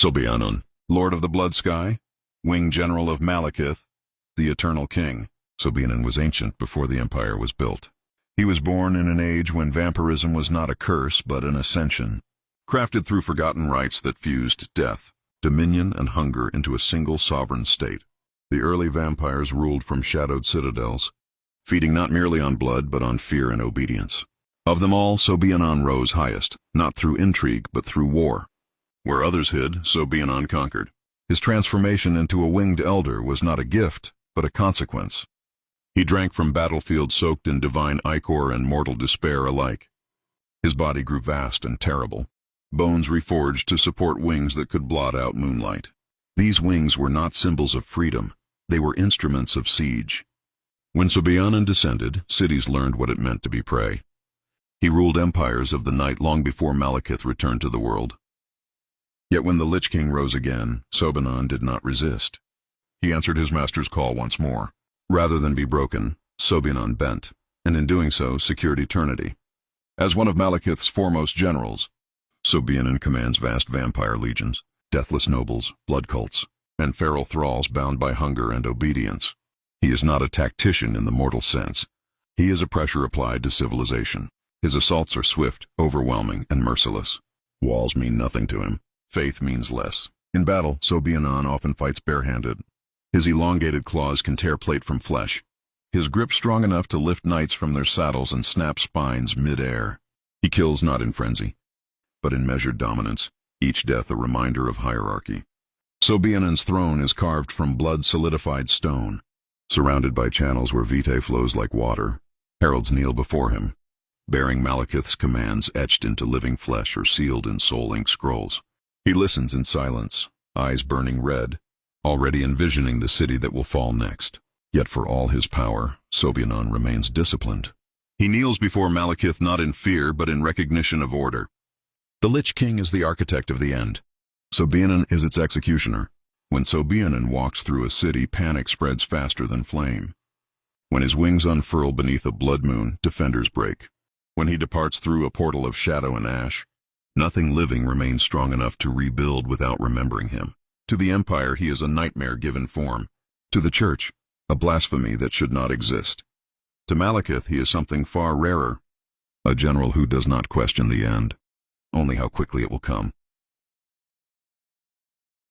Sobeanon, Lord of the Blood Sky, Wing General of Malekith, the Eternal King. Sobeanon was ancient before the Empire was built. He was born in an age when vampirism was not a curse but an ascension, crafted through forgotten rites that fused death, dominion, and hunger into a single sovereign state. The early vampires ruled from shadowed citadels, feeding not merely on blood but on fear and obedience. Of them all, Sobeanon rose highest, not through intrigue but through war. Where others hid, Sobeanon conquered. His transformation into a winged elder was not a gift, but a consequence. He drank from battlefields soaked in divine ichor and mortal despair alike. His body grew vast and terrible, bones reforged to support wings that could blot out moonlight. These wings were not symbols of freedom, they were instruments of siege. When Sobeanon descended, cities learned what it meant to be prey. He ruled empires of the night long before Malekith returned to the world. Yet when the Lich King rose again, Sobeanon did not resist. He answered his master's call once more. Rather than be broken, Sobeanon bent, and in doing so secured eternity. As one of Malekith's foremost generals, Sobeanon commands vast vampire legions, deathless nobles, blood cults, and feral thralls bound by hunger and obedience. He is not a tactician in the mortal sense. He is a pressure applied to civilization. His assaults are swift, overwhelming, and merciless. Walls mean nothing to him. Faith means less. In battle, Sobeanon often fights barehanded. His elongated claws can tear plate from flesh. His grip strong enough to lift knights from their saddles and snap spines mid-air. He kills not in frenzy, but in measured dominance, each death a reminder of hierarchy. Sobeanon's throne is carved from blood-solidified stone. Surrounded by channels where vitae flows like water, heralds kneel before him, bearing Malekith's commands etched into living flesh or sealed in soul-ink scrolls. He listens in silence, eyes burning red, already envisioning the city that will fall next. Yet for all his power, Sobeanon remains disciplined. He kneels before Malekith not in fear but in recognition of order. The Lich King is the architect of the end. Sobeanon is its executioner. When Sobeanon walks through a city, panic spreads faster than flame. When his wings unfurl beneath a blood moon, defenders break. When he departs through a portal of shadow and ash, nothing living remains strong enough to rebuild without remembering him. To the Empire, he is a nightmare given form. To the Church, a blasphemy that should not exist. To Malekith, he is something far rarer, a general who does not question the end, only how quickly it will come.